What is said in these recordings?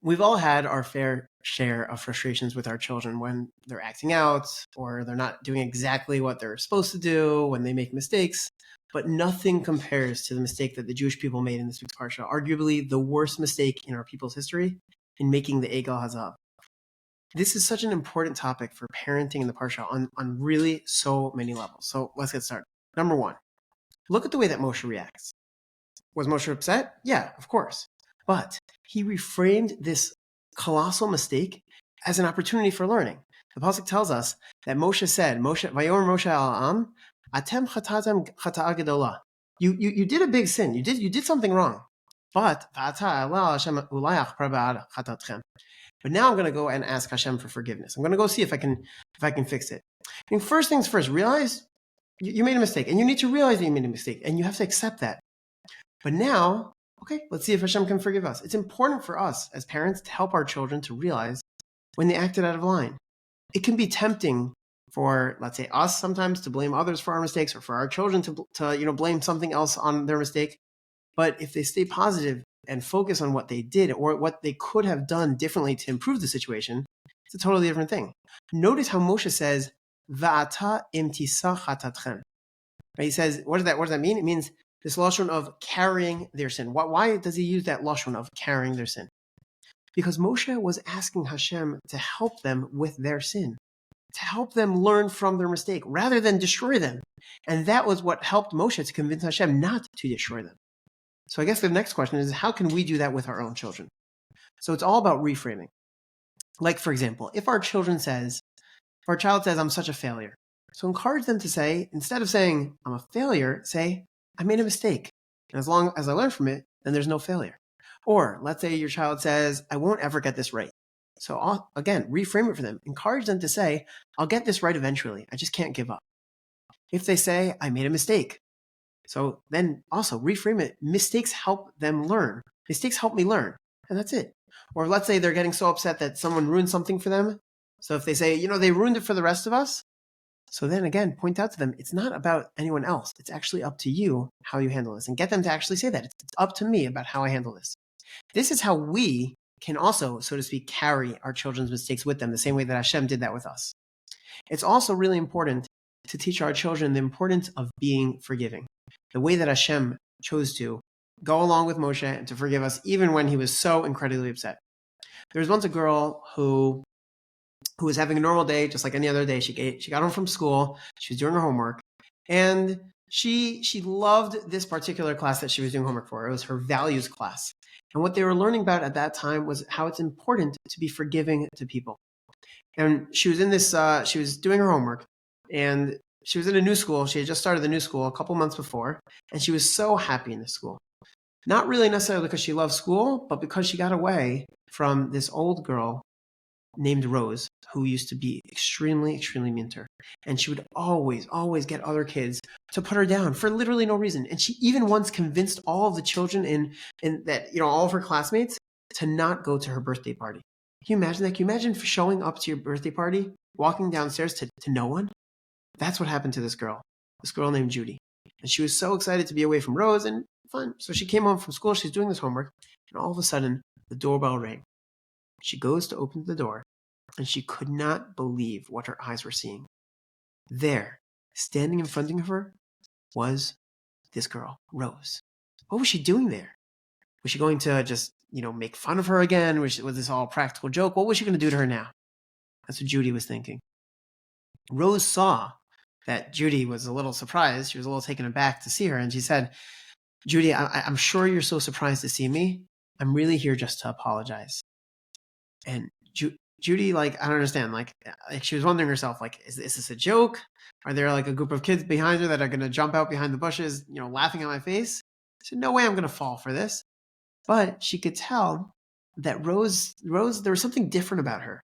We've all had our fair share of frustrations with our children when they're acting out or they're not doing exactly what they're supposed to do, when they make mistakes. But nothing compares to the mistake that the Jewish people made in this week's Parsha, arguably the worst mistake in our people's history, in making the Egel Hazav. This is such an important topic for parenting in the Parsha on really so many levels. So let's get started. Number one, look at the way that Moshe reacts. Was Moshe upset? Yeah, of course. But he reframed this colossal mistake as an opportunity for learning. The pasuk tells us that Moshe said, "Vayomer Moshe al-am, atem chatatem chata'a gedola." You did a big sin. You did something wrong. But now I'm going to go and ask Hashem for forgiveness. I'm going to go see if I can fix it. I mean, first things first, realize you made a mistake, and you need to realize that you made a mistake, and you have to accept that. But now, okay, let's see if Hashem can forgive us. It's important for us as parents to help our children to realize when they acted out of line. It can be tempting for, let's say, us sometimes to blame others for our mistakes, or for our children to blame something else on their mistake. But if they stay positive and focus on what they did or what they could have done differently to improve the situation, it's a totally different thing. Notice how Moshe says, "Va'ata imtisa chatatchem." He says, what does that mean? It means this lashon of carrying their sin. Why does he use that lashon of carrying their sin? Because Moshe was asking Hashem to help them with their sin, to help them learn from their mistake rather than destroy them. And that was what helped Moshe to convince Hashem not to destroy them. So I guess the next question is, how can we do that with our own children? So it's all about reframing. Like, for example, if our child says, "I'm such a failure," so encourage them to say, instead of saying, "I'm a failure," say, "I made a mistake. And as long as I learn from it, then there's no failure." Or let's say your child says, "I won't ever get this right." So again, reframe it for them. Encourage them to say, "I'll get this right eventually. I just can't give up." If they say, "I made a mistake," so then also reframe it. Mistakes help them learn. Mistakes help me learn. And that's it. Or let's say they're getting so upset that someone ruined something for them. So if they say, they ruined it for the rest of us. So then again, point out to them, it's not about anyone else. It's actually up to you how you handle this. And get them to actually say that. It's up to me about how I handle this. This is how we can also, so to speak, carry our children's mistakes with them, the same way that Hashem did that with us. It's also really important to teach our children the importance of being forgiving. The way that Hashem chose to go along with Moshe and to forgive us even when he was so incredibly upset. There was once a girl who was having a normal day, just like any other day. She got home from school, she was doing her homework, and she loved this particular class that she was doing homework for. It was her values class. And what they were learning about at that time was how it's important to be forgiving to people. And she was in this, she was doing her homework, and she was in a new school. She had just started the new school a couple months before, and she was so happy in this school. Not really necessarily because she loved school, but because she got away from this old girl named Rose, who used to be extremely, extremely mean to her. And she would always get other kids to put her down for literally no reason. And she even once convinced all of the children in that, all of her classmates to not go to her birthday party. Can you imagine that? Can you imagine showing up to your birthday party, walking downstairs to no one? That's what happened to this girl named Judy. And she was so excited to be away from Rose, and fun. So she came home from school, she's doing this homework, and all of a sudden, the doorbell rang. She goes to open the door, and she could not believe what her eyes were seeing. There, standing in front of her, was this girl, Rose. What was she doing there? Was she going to just, make fun of her again? Was this all a practical joke? What was she going to do to her now? That's what Judy was thinking. Rose saw that Judy was a little surprised. She was a little taken aback to see her. And she said, "Judy, I'm sure you're so surprised to see me. I'm really here just to apologize." And Judy, I don't understand. She was wondering herself, is this a joke? Are there a group of kids behind her that are going to jump out behind the bushes, laughing at my face? She said, "No way I'm going to fall for this." But she could tell that Rose, there was something different about her.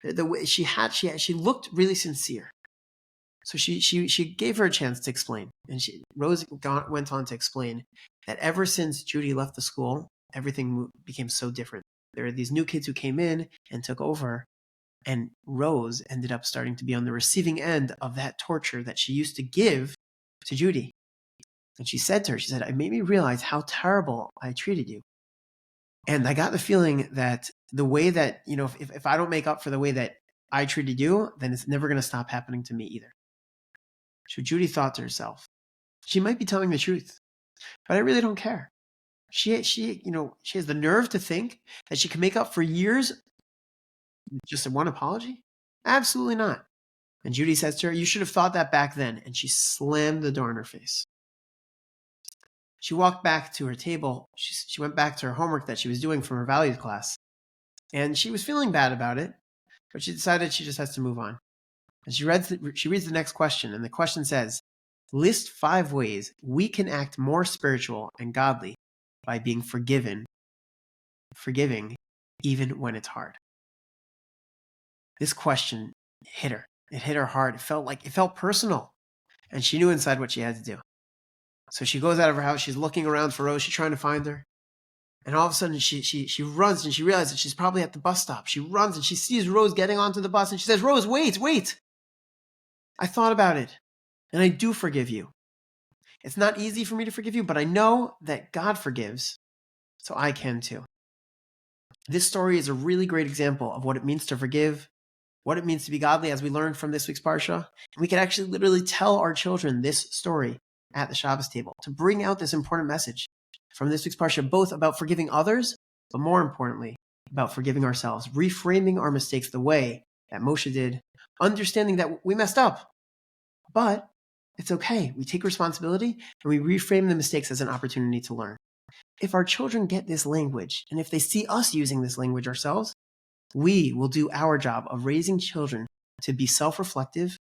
The way she looked really sincere. So she gave her a chance to explain. And Rose went on to explain that ever since Judy left the school, everything became so different. There were these new kids who came in and took over, and Rose ended up starting to be on the receiving end of that torture that she used to give to Judy. And she said to her, "It made me realize how terrible I treated you. And I got the feeling that the way that, if I don't make up for the way that I treated you, then it's never going to stop happening to me either. So Judy thought to herself, she might be telling the truth, but I really don't care. She has the nerve to think that she can make up for years with just one apology? Absolutely not. And Judy says to her, you should have thought that back then. And she slammed the door in her face. She walked back to her table. She went back to her homework that she was doing from her values class. And she was feeling bad about it, but she decided she just has to move on. And she reads the next question. And the question says, list 5 ways we can act more spiritual and godly by being forgiving, even when it's hard. This question hit her. It hit her hard. It felt personal. And she knew inside what she had to do. So she goes out of her house. She's looking around for Rose. She's trying to find her. And all of a sudden, she runs and she realizes that she's probably at the bus stop. She runs and she sees Rose getting onto the bus. And she says, Rose, wait. I thought about it. And I do forgive you. It's not easy for me to forgive you, but I know that God forgives. So I can too. This story is a really great example of what it means to forgive, what it means to be godly, as we learned from this week's Parsha. And we can actually literally tell our children this story at the Shabbos table to bring out this important message from this week's Parsha, both about forgiving others, but more importantly, about forgiving ourselves, reframing our mistakes the way that Moshe did, understanding that we messed up, but it's okay. We take responsibility and we reframe the mistakes as an opportunity to learn. If our children get this language, and if they see us using this language ourselves, we will do our job of raising children to be self-reflective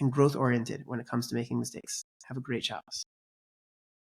and growth-oriented when it comes to making mistakes. Have a great Shabbos.